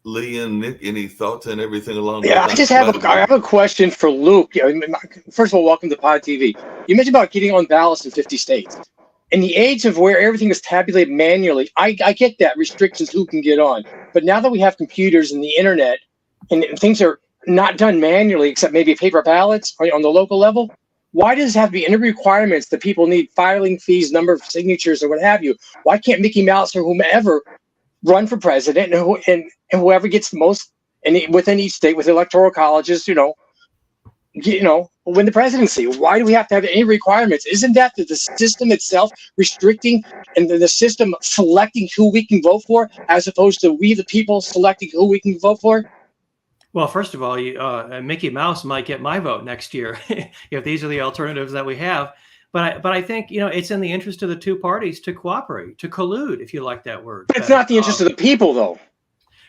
Lee and Nick, any thoughts and everything along those Yeah, lines? I have a question for Luke. First of all, welcome to Pod TV. You mentioned about getting on ballots in 50 states. In the age of where everything is tabulated manually, I get that restrictions who can get on. But now that we have computers and the internet and things are not done manually except maybe paper ballots on the local level, why does it have to be any requirements that people need filing fees, number of signatures, or what have you? Why can't Mickey Mouse or whomever run for president and whoever gets the most within each state with electoral colleges, win the presidency? Why do we have to have any requirements? Isn't that the system itself restricting and the system selecting who we can vote for as opposed to we the people selecting who we can vote for? Well, first of all, Mickey Mouse might get my vote next year if these are the alternatives that we have. But I think it's in the interest of the two parties to cooperate, to collude, if you like that word. But it's not the interest of the people, though.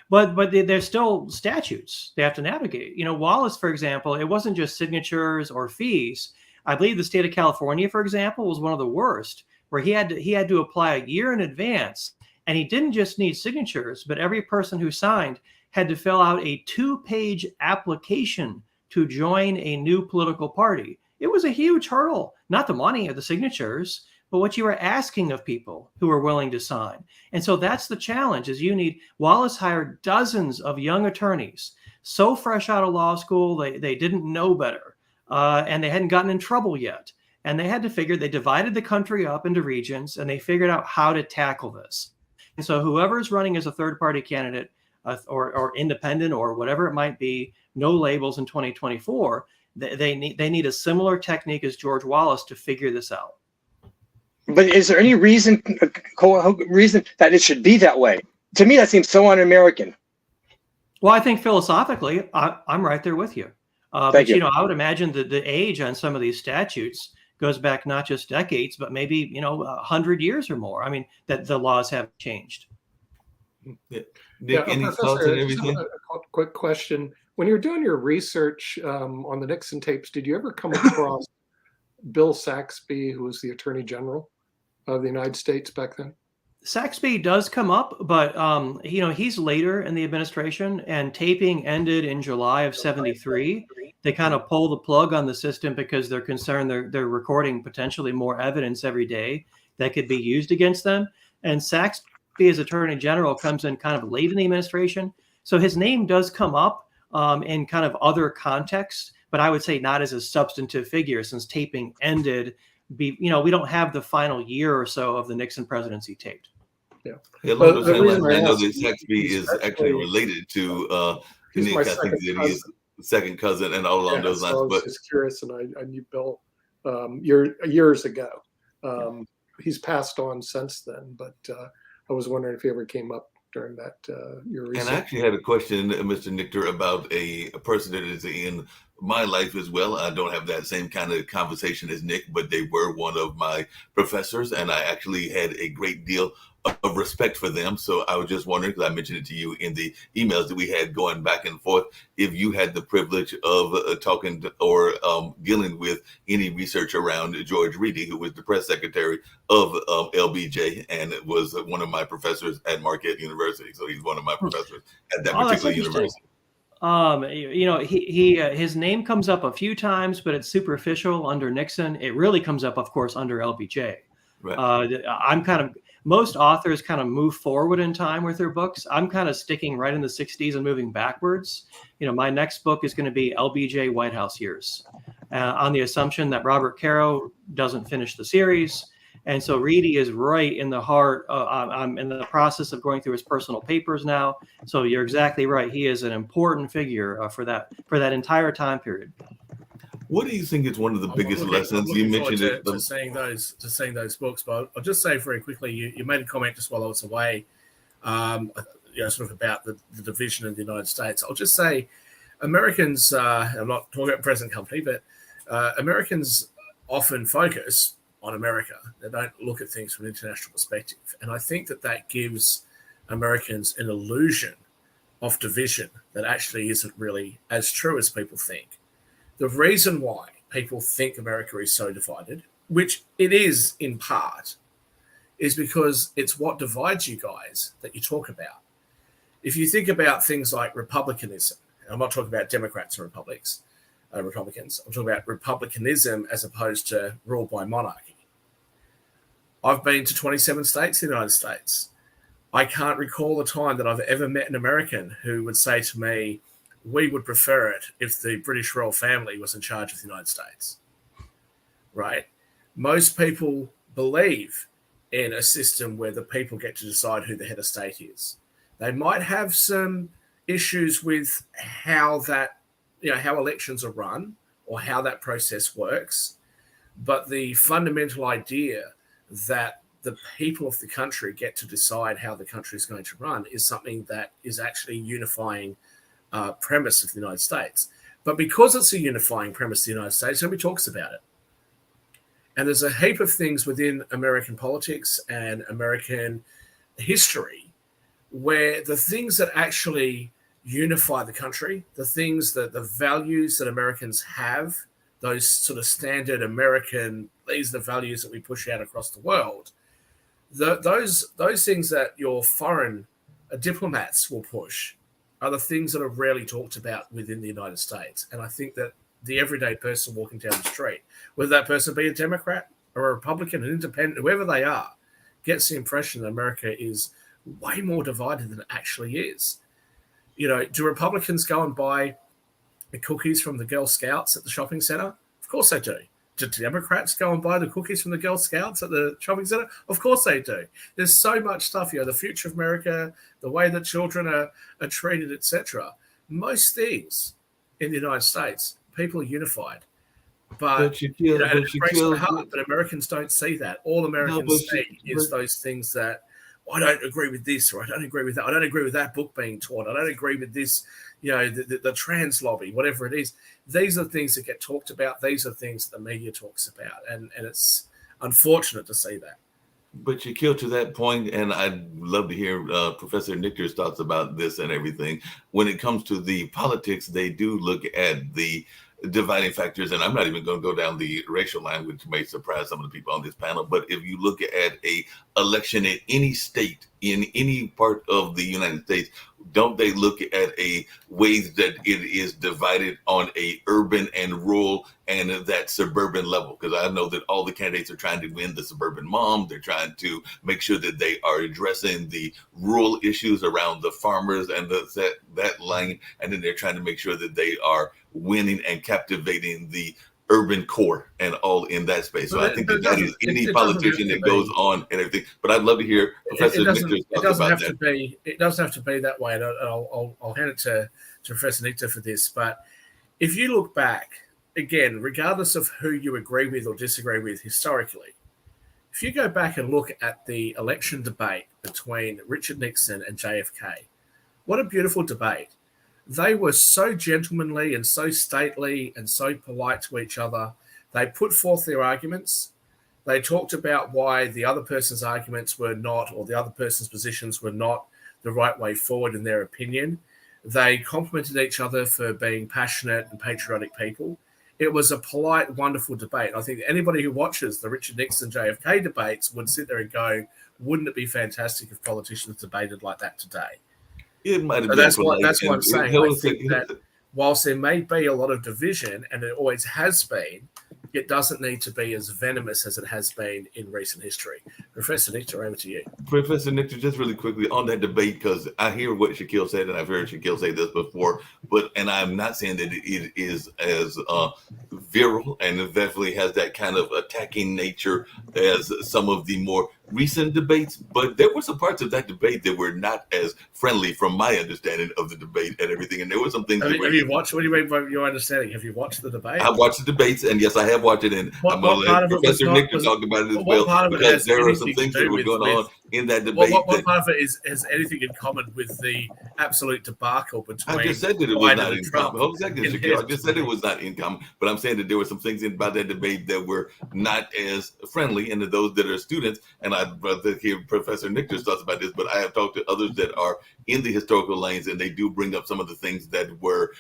But there's still statutes they have to navigate. Wallace, for example, it wasn't just signatures or fees. I believe the state of California, for example, was one of the worst, where he had to apply a year in advance, and he didn't just need signatures, but every person who signed had to fill out a 2-page application to join a new political party. It was a huge hurdle, not the money or the signatures, but what you were asking of people who are willing to sign. And so that's the challenge, is Wallace hired dozens of young attorneys, so fresh out of law school, they didn't know better, and they hadn't gotten in trouble yet. And they divided the country up into regions, and they figured out how to tackle this. And so whoever's running as a third-party candidate or independent or whatever it might be, no labels in 2024, they need a similar technique as George Wallace to figure this out. But is there any reason that it should be that way? To me, that seems so un-American. Well, I think philosophically, I'm right there with you. Thank you. I would imagine that the age on some of these statutes goes back not just decades, but maybe 100 years or more. I mean, that the laws have changed. Yeah. Nick, any thoughts and everything? A quick question. When you're doing your research on the Nixon tapes, did you ever come across Bill Saxby, who was the Attorney General of the United States back then? Saxby does come up, but he's later in the administration, and taping ended in July of '73. They kind of pull the plug on the system because they're concerned they're recording potentially more evidence every day that could be used against them. And Saxby, as Attorney General, comes in kind of late in the administration, so his name does come up in kind of other contexts, but I would say not as a substantive figure, since taping ended. We don't have the final year or so of the Nixon presidency taped. Yeah. I know that Saxby is actually related to Nick. I think that he is second cousin and all along those lines. So I was just curious, and I knew Bill years ago. He's passed on since then, but I was wondering if he ever came up during that your research. And I actually had a question, Mr. Nichter, about a person that is in my life as well. I don't have that same kind of conversation as Nick, but they were one of my professors, and I actually had a great deal of respect for them. So I was just wondering, because I mentioned it to you in the emails that we had going back and forth, if you had the privilege of talking to, or dealing with any research around George Reedy, who was the press secretary of LBJ and was one of my professors at Marquette University. So he's one of my professors at that particular university. His name comes up a few times, but it's superficial under Nixon. It really comes up, of course, under LBJ. Right. Most authors kind of move forward in time with their books. I'm kind of sticking right in the 60s and moving backwards. My next book is going to be LBJ White House years, on the assumption that Robert Caro doesn't finish the series. And so Reedy is right in the heart. I'm in the process of going through his personal papers now. So you're exactly right. He is an important figure for that entire time period. What do you think is one of the biggest lessons? You mentioned it. To seeing those books, but I'll just say very quickly, you made a comment just while I was away, sort of about the division of the United States. I'll just say Americans, I'm not talking about present company, but Americans often focus on America. They don't look at things from an international perspective. And I think that gives Americans an illusion of division that actually isn't really as true as people think. The reason why people think America is so divided, which it is in part, is because it's what divides you guys that you talk about. if you think about things like republicanism, and I'm not talking about Democrats and Republicans, I'm talking about republicanism as opposed to rule by monarchy. I've been to 27 states in the United States. I can't recall a time that I've ever met an American who would say to me, we would prefer it if the British royal family was in charge of the United States, right? Most people believe in a system where the people get to decide who the head of state is. They might have some issues with how how elections are run or how that process works, but the fundamental idea that the people of the country get to decide how the country is going to run is something that is actually unifying premise of the United States. But because it's a unifying premise of the United States, nobody talks about it. And there's a heap of things within American politics and American history where the things that actually unify the country, the things that the values that Americans have, those sort of standard American, these are the values that we push out across the world, those things that your foreign diplomats will push are the things that are rarely talked about within the United States. And I think that the everyday person walking down the street, whether that person be a Democrat or a Republican, an independent, whoever they are, gets the impression that America is way more divided than it actually is. Do Republicans go and buy the cookies from the Girl Scouts at the shopping center? Of course they do. Do Democrats go and buy the cookies from the Girl Scouts at the shopping center? Of course they do. There's so much stuff, the future of America, the way that children are treated, etc. Most things in the United States, people are unified. But it breaks my heart, but Americans don't see that. All Americans see is those things that, I don't agree with this, or I don't agree with that. I don't agree with that book being taught. I don't agree with this, the trans lobby, whatever it is. These are things that get talked about. These are things that the media talks about. And it's unfortunate to see that. But Shaquille, to that point, and I'd love to hear Professor Nichter's thoughts about this and everything. When it comes to the politics, they do look at the dividing factors, and I'm not even going to go down the racial line, which may surprise some of the people on this panel. But if you look at a election in any state, in any part of the United States, don't they look at a ways that it is divided on a urban and rural and that suburban level? Because I know that all the candidates are trying to win the suburban mom. They're trying to make sure that they are addressing the rural issues around the farmers and that line. And then they're trying to make sure that they are winning and captivating the urban core and all in that space. So I think that is any politician that goes on and everything. But I'd love to hear Professor Nichter talk about that. It doesn't have to be that way. And I'll hand it to Professor Nichter for this. But if you look back, again, regardless of who you agree with or disagree with historically, if you go back and look at the election debate between Richard Nixon and JFK, what a beautiful debate. They were so gentlemanly and so stately and so polite to each other. They put forth their arguments. They talked about why the other person's arguments were not, or the other person's positions were not the right way forward in their opinion. They complimented each other for being passionate and patriotic people. It was a polite, wonderful debate. I think anybody who watches the Richard Nixon JFK debates would sit there and go, wouldn't it be fantastic if politicians debated like that today? It might have been. That's what I'm saying. I think that whilst there may be a lot of division, and it always has been, it doesn't need to be as venomous as it has been in recent history. Professor Nichter, over to you. Professor Nichter, just really quickly on that debate, because I hear what Shaquille said, and I've heard Shaquille say this before, and I'm not saying that it is as virile, and it definitely has that kind of attacking nature as some of the more recent debates, but there were some parts of that debate that were not as friendly from my understanding of the debate and everything. And there were some things. Have you watched? What do you mean by your understanding? Have you watched the debate? I watched the debates, and yes, I have watched it. And I'm going to let Professor Nichter talk about it as well, because there are some things that were going on in that debate. What part of it has anything in common with the absolute debacle between? I just said that it was not in common. Hold a second, Shaquille. I just said it was not in common, but I'm saying that there were some things about that debate that were not as friendly, and to those that are students, and I'd rather hear Professor Nichter's thoughts about this, but I have talked to others that are in the historical lanes, and they do bring up some of the things that were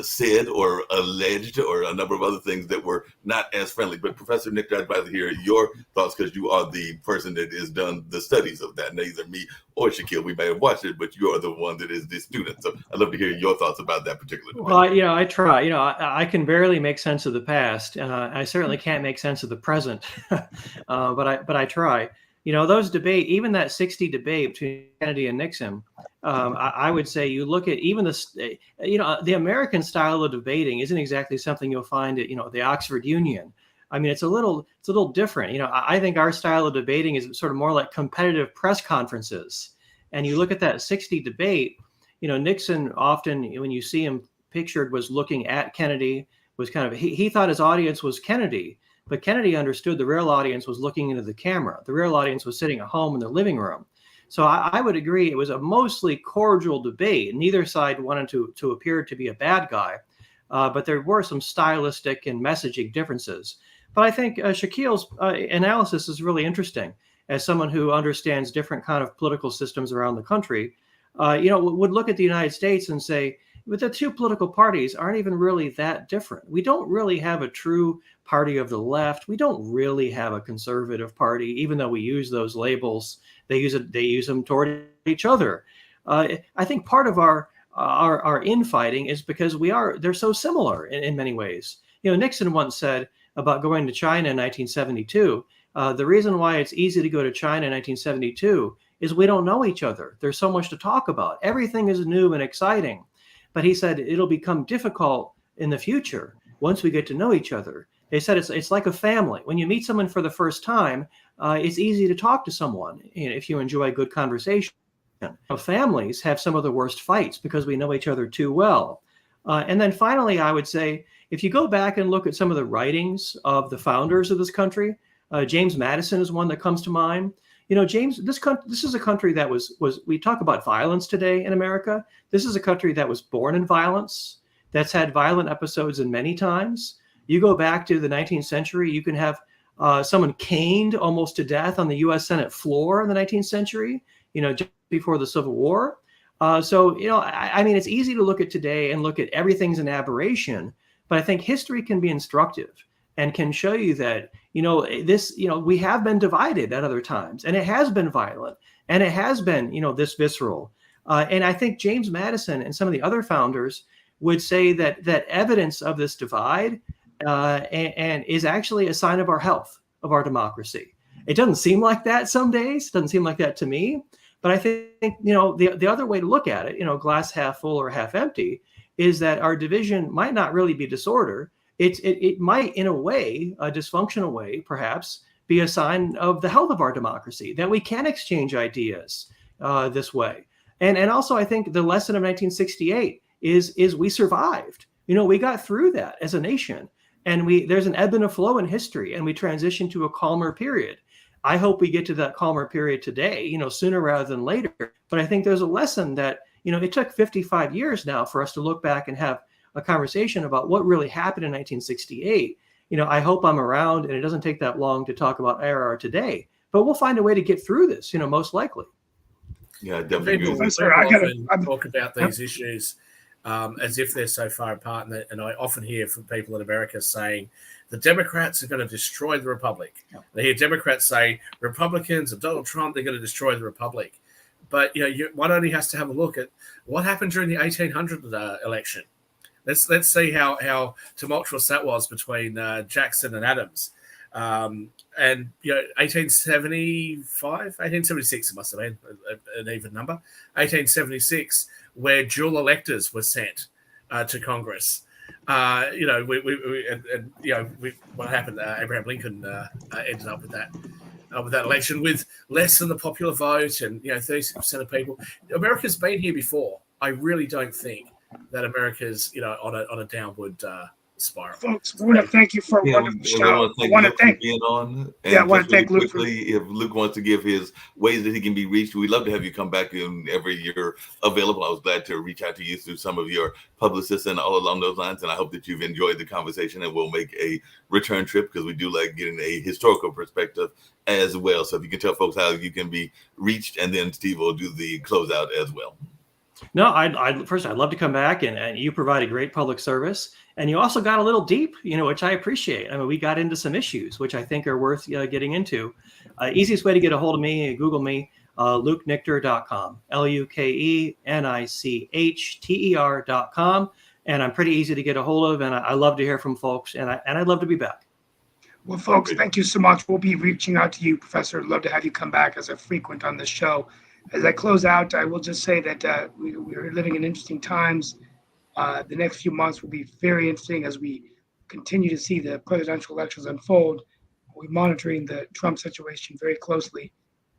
said or alleged, or a number of other things that were not as friendly. But Professor Nick, I'd rather hear your thoughts, because you are the person that has done the studies of that. Neither me or Shaquille, we may have watched it, but you are the one that is the student. So I'd love to hear your thoughts about that particular debate. Well, I try. I can barely make sense of the past. I certainly can't make sense of the present, but I try. Those debate, even that 60 debate between Kennedy and Nixon, I would say you look at even the American style of debating isn't exactly something you'll find at, the Oxford Union. I mean, it's a little different. I think our style of debating is sort of more like competitive press conferences. And you look at that 60 debate, Nixon often, when you see him pictured, was looking at Kennedy, was kind of, he thought his audience was Kennedy. But Kennedy understood the real audience was looking into the camera. The real audience was sitting at home in their living room. So I would agree it was a mostly cordial debate. Neither side wanted to appear to be a bad guy, but there were some stylistic and messaging differences. But I think Shaquille's analysis is really interesting. As someone who understands different kind of political systems around the country, would look at the United States and say, but the two political parties aren't even really that different. We don't really have a true party of the left. We don't really have a conservative party, even though we use those labels. They use them toward each other. I think part of our infighting is because they're so similar in many ways. Nixon once said about going to China in 1972, the reason why it's easy to go to China in 1972 is we don't know each other. There's so much to talk about. Everything is new and exciting. But he said it'll become difficult in the future once we get to know each other. They said it's like a family. When you meet someone for the first time, it's easy to talk to someone if you enjoy a good conversation. Families have some of the worst fights because we know each other too well. And then finally, I would say, if you go back and look at some of the writings of the founders of this country, James Madison is one that comes to mind. James, this is a country that was we talk about violence today in America. This is a country that was born in violence, that's had violent episodes in many times. You go back to the 19th century, you can have someone caned almost to death on the U.S. Senate floor in the 19th century, just before the Civil War. I mean, it's easy to look at today and look at everything's an aberration, but I think history can be instructive and can show you that, we have been divided at other times, and it has been violent, and it has been, this visceral. And I think James Madison and some of the other founders would say that evidence of this divide and is actually a sign of our health, of our democracy. It doesn't seem like that some days. It doesn't seem like that to me. But I think, the other way to look at it, glass half full or half empty, is that our division might not really be disorder. It might, in a way, a dysfunctional way, perhaps, be a sign of the health of our democracy, that we can exchange ideas this way. And also, I think the lesson of 1968 is we survived. We got through that as a nation, and there's an ebb and a flow in history, and we transition to a calmer period. I hope we get to that calmer period today, sooner rather than later. But I think there's a lesson that, it took 55 years now for us to look back and have a conversation about what really happened in 1968. I hope I'm around and it doesn't take that long to talk about IRR today, but we'll find a way to get through this, most likely. Yeah, definitely. People often talk about these issues as if they're so far apart. And I often hear from people in America saying the Democrats are going to destroy the Republic. Yeah. They hear Democrats say Republicans and Donald Trump, they're going to destroy the Republic. But one only has to have a look at what happened during the 1800 election. Let's see how tumultuous that was between Jackson and Adams. And 1876, it must have been an even number. 1876, where dual electors were sent to Congress. What happened? Abraham Lincoln ended up with that election with less than the popular vote, and 36% of people. America's been here before. I really don't think that America's on a downward Spiral. Folks, we want to thank you for a Yeah, wonderful we show. want to I thank want to Luke for thank, being on. And yeah, I want just to thank really Luke for, quickly, if Luke wants to give his ways that he can be reached, we'd love to have you come back whenever you're available. I was glad to reach out to you through some of your publicists and all along those lines. And I hope that you've enjoyed the conversation, and we'll make a return trip because we do like getting a historical perspective as well. So if you can tell folks how you can be reached, and then Steve will do the closeout as well. No, I'd love to come back, and you provide a great public service, and you also got a little deep, which I appreciate. I mean, we got into some issues which I think are worth getting into. Easiest way to get a hold of me, Google me, LukeNichter.com, LukeNichter.com, and I'm pretty easy to get a hold of, and I love to hear from folks, and I'd love to be back. well, folks, thank you so much. We'll be reaching out to you, Professor. I'd love to have you come back as a frequent on this show. As I close out, I will just say that we're living in interesting times. The next few months will be very interesting as we continue to see the presidential elections unfold. We're monitoring the Trump situation very closely.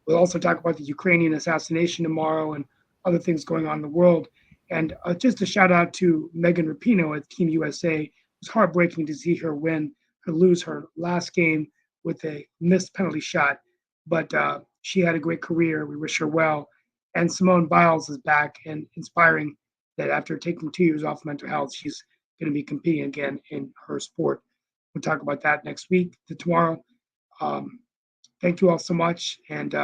We'll also talk about the Ukrainian assassination tomorrow and other things going on in the world. And just a shout out to Megan Rapinoe at Team USA. It was heartbreaking to see her lose her last game with a missed penalty shot. But she had a great career. We wish her well. And Simone Biles is back and inspiring that after taking 2 years off mental health, she's going to be competing again in her sport. We'll talk about that next week, tomorrow. Thank you all so much. And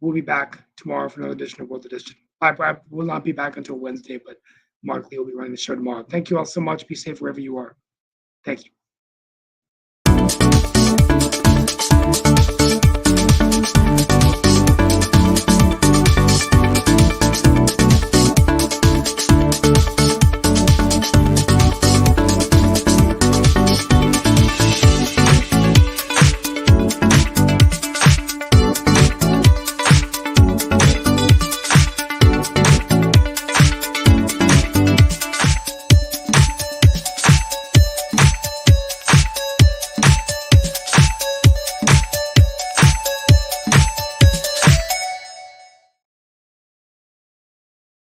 we'll be back tomorrow for another edition of World Edition. I will not be back until Wednesday, but Mark Lee will be running the show tomorrow. Thank you all so much. Be safe wherever you are. Thank you.